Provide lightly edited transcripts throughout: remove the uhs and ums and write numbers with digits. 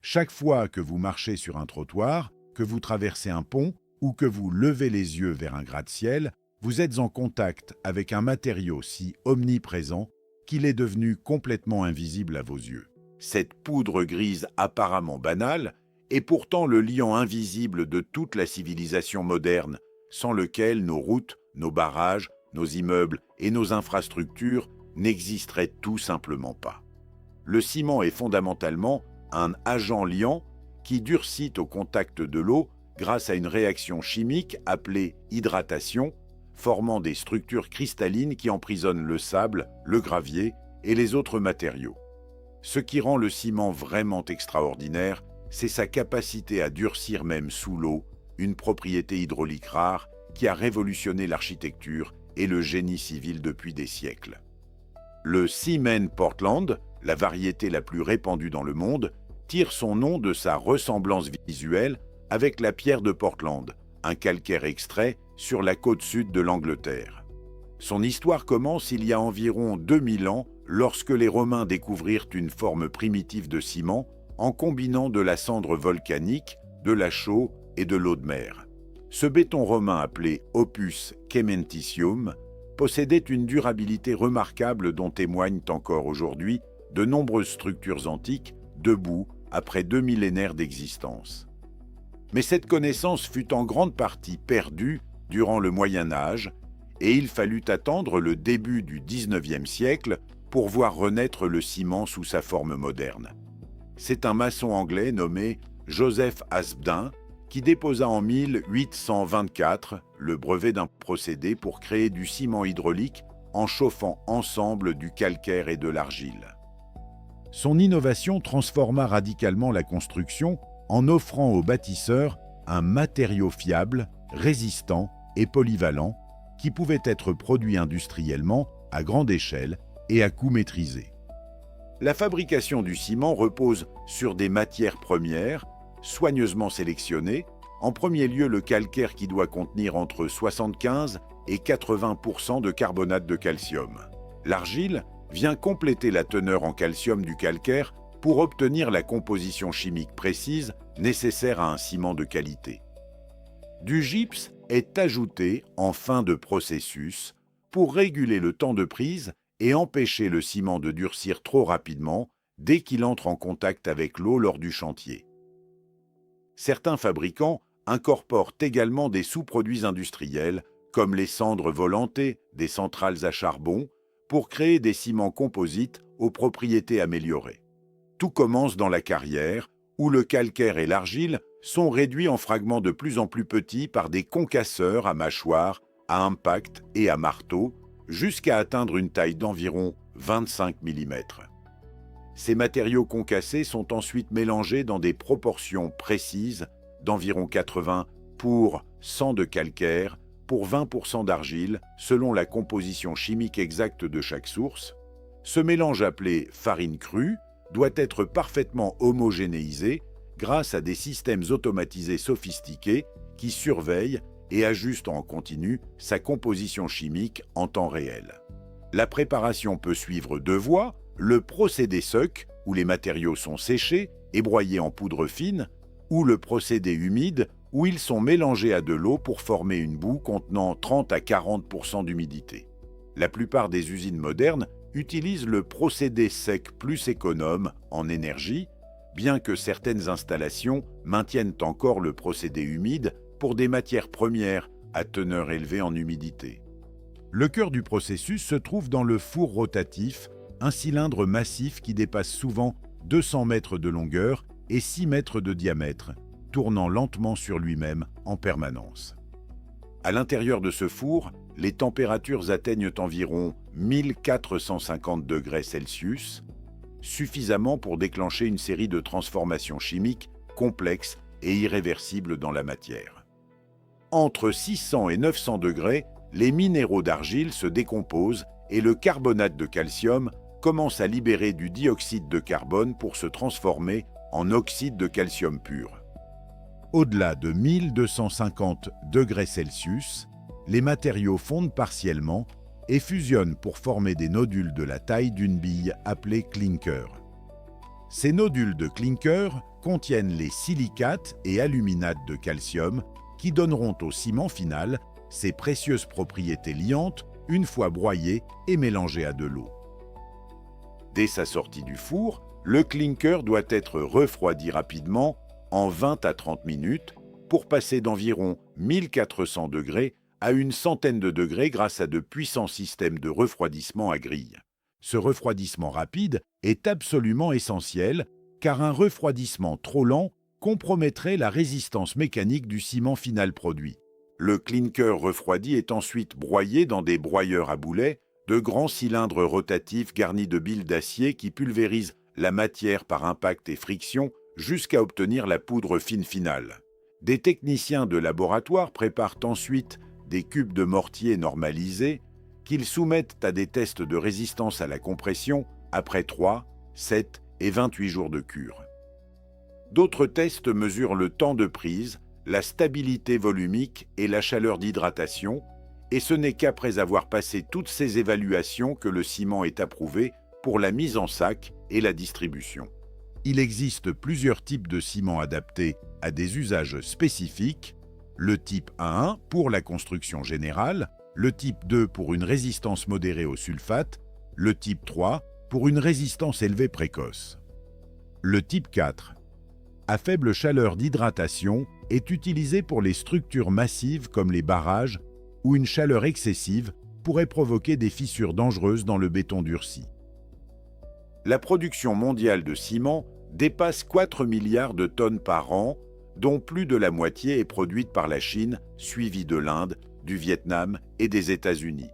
Chaque fois que vous marchez sur un trottoir, que vous traversez un pont ou que vous levez les yeux vers un gratte-ciel, vous êtes en contact avec un matériau si omniprésent qu'il est devenu complètement invisible à vos yeux. Cette poudre grise apparemment banale est pourtant le liant invisible de toute la civilisation moderne, sans lequel nos routes, nos barrages, nos immeubles et nos infrastructures n'existeraient tout simplement pas. Le ciment est fondamentalement un agent liant qui durcit au contact de l'eau grâce à une réaction chimique appelée hydratation, formant des structures cristallines qui emprisonnent le sable, le gravier et les autres matériaux. Ce qui rend le ciment vraiment extraordinaire, c'est sa capacité à durcir même sous l'eau, une propriété hydraulique rare qui a révolutionné l'architecture et le génie civil depuis des siècles. Le Cement Portland, la variété la plus répandue dans le monde, tire son nom de sa ressemblance visuelle avec la pierre de Portland, un calcaire extrait sur la côte sud de l'Angleterre. Son histoire commence il y a environ 2000 ans lorsque les Romains découvrirent une forme primitive de ciment en combinant de la cendre volcanique, de la chaux et de l'eau de mer. Ce béton romain appelé Opus Caementitium possédait une durabilité remarquable dont témoignent encore aujourd'hui de nombreuses structures antiques debout après 2 millénaires d'existence. Mais cette connaissance fut en grande partie perdue durant le Moyen Âge et il fallut attendre le début du XIXe siècle pour voir renaître le ciment sous sa forme moderne. C'est un maçon anglais nommé Joseph Aspdin qui déposa en 1824 le brevet d'un procédé pour créer du ciment hydraulique en chauffant ensemble du calcaire et de l'argile. Son innovation transforma radicalement la construction en offrant aux bâtisseurs un matériau fiable, résistant et polyvalent qui pouvait être produit industriellement à grande échelle et à coût maîtrisé. La fabrication du ciment repose sur des matières premières soigneusement sélectionnées, en premier lieu le calcaire qui doit contenir entre 75 et 80% de carbonate de calcium. L'argile vient compléter la teneur en calcium du calcaire pour obtenir la composition chimique précise nécessaire à un ciment de qualité. Du gypse est ajouté en fin de processus pour réguler le temps de prise et empêcher le ciment de durcir trop rapidement dès qu'il entre en contact avec l'eau lors du chantier. Certains fabricants incorporent également des sous-produits industriels comme les cendres volantées des centrales à charbon pour créer des ciments composites aux propriétés améliorées. Tout commence dans la carrière où le calcaire et l'argile sont réduits en fragments de plus en plus petits par des concasseurs à mâchoire, à impact et à marteau jusqu'à atteindre une taille d'environ 25 mm. Ces matériaux concassés sont ensuite mélangés dans des proportions précises d'environ 80 pour 100 de calcaire pour 20% d'argile selon la composition chimique exacte de chaque source. Ce mélange appelé farine crue doit être parfaitement homogénéisé grâce à des systèmes automatisés sophistiqués qui surveillent et ajustent en continu sa composition chimique en temps réel. La préparation peut suivre deux voies, le procédé sec, où les matériaux sont séchés et broyés en poudre fine, ou le procédé humide, où ils sont mélangés à de l'eau pour former une boue contenant 30 à 40% d'humidité. La plupart des usines modernes utilisent le procédé sec plus économe en énergie, bien que certaines installations maintiennent encore le procédé humide pour des matières premières à teneur élevée en humidité. Le cœur du processus se trouve dans le four rotatif, un cylindre massif qui dépasse souvent 200 mètres de longueur et 6 mètres de diamètre, tournant lentement sur lui-même en permanence. À l'intérieur de ce four, les températures atteignent environ 1450 degrés Celsius, suffisamment pour déclencher une série de transformations chimiques complexes et irréversibles dans la matière. Entre 600 et 900 degrés, les minéraux d'argile se décomposent et le carbonate de calcium commence à libérer du dioxyde de carbone pour se transformer en oxyde de calcium pur. Au-delà de 1250 degrés Celsius, les matériaux fondent partiellement et fusionnent pour former des nodules de la taille d'une bille appelée clinker. Ces nodules de clinker contiennent les silicates et aluminates de calcium qui donneront au ciment final ses précieuses propriétés liantes une fois broyé et mélangé à de l'eau. Dès sa sortie du four, le clinker doit être refroidi rapidement en 20 à 30 minutes pour passer d'environ 1400 degrés à une centaine de degrés grâce à de puissants systèmes de refroidissement à grille. Ce refroidissement rapide est absolument essentiel car un refroidissement trop lent compromettrait la résistance mécanique du ciment final produit. Le clinker refroidi est ensuite broyé dans des broyeurs à boulets, de grands cylindres rotatifs garnis de billes d'acier qui pulvérisent la matière par impact et friction jusqu'à obtenir la poudre fine finale. Des techniciens de laboratoire préparent ensuite des cubes de mortier normalisés qu'ils soumettent à des tests de résistance à la compression après 3, 7 et 28 jours de cure. D'autres tests mesurent le temps de prise, la stabilité volumique et la chaleur d'hydratation, et ce n'est qu'après avoir passé toutes ces évaluations que le ciment est approuvé pour la mise en sac et la distribution. Il existe plusieurs types de ciment adaptés à des usages spécifiques, le type 1 pour la construction générale, le type 2 pour une résistance modérée au sulfate, le type 3 pour une résistance élevée précoce. Le type 4, à faible chaleur d'hydratation, est utilisé pour les structures massives comme les barrages où une chaleur excessive pourrait provoquer des fissures dangereuses dans le béton durci. La production mondiale de ciment dépasse 4 milliards de tonnes par an, dont plus de la moitié est produite par la Chine, suivie de l'Inde, du Vietnam et des États-Unis.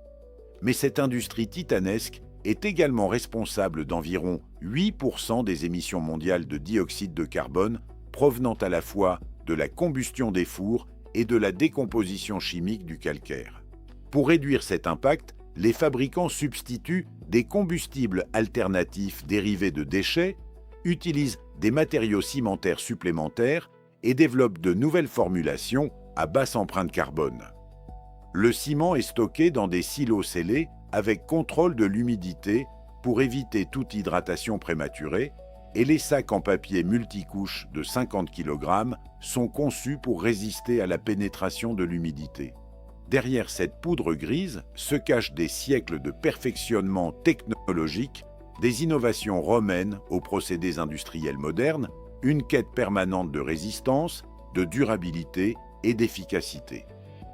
Mais cette industrie titanesque est également responsable d'environ 8% des émissions mondiales de dioxyde de carbone provenant à la fois de la combustion des fours et de la décomposition chimique du calcaire. Pour réduire cet impact, les fabricants substituent des combustibles alternatifs dérivés de déchets, utilisent des matériaux cimentaires supplémentaires et développent de nouvelles formulations à basse empreinte carbone. Le ciment est stocké dans des silos scellés avec contrôle de l'humidité pour éviter toute hydratation prématurée, et les sacs en papier multicouche de 50 kg sont conçus pour résister à la pénétration de l'humidité. Derrière cette poudre grise se cachent des siècles de perfectionnement technologique, des innovations romaines aux procédés industriels modernes, une quête permanente de résistance, de durabilité et d'efficacité.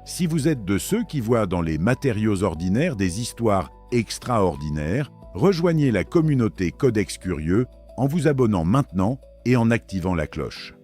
Si vous êtes de ceux qui voient dans les matériaux ordinaires des histoires extraordinaires, rejoignez la communauté Codex Curieux en vous abonnant maintenant et en activant la cloche.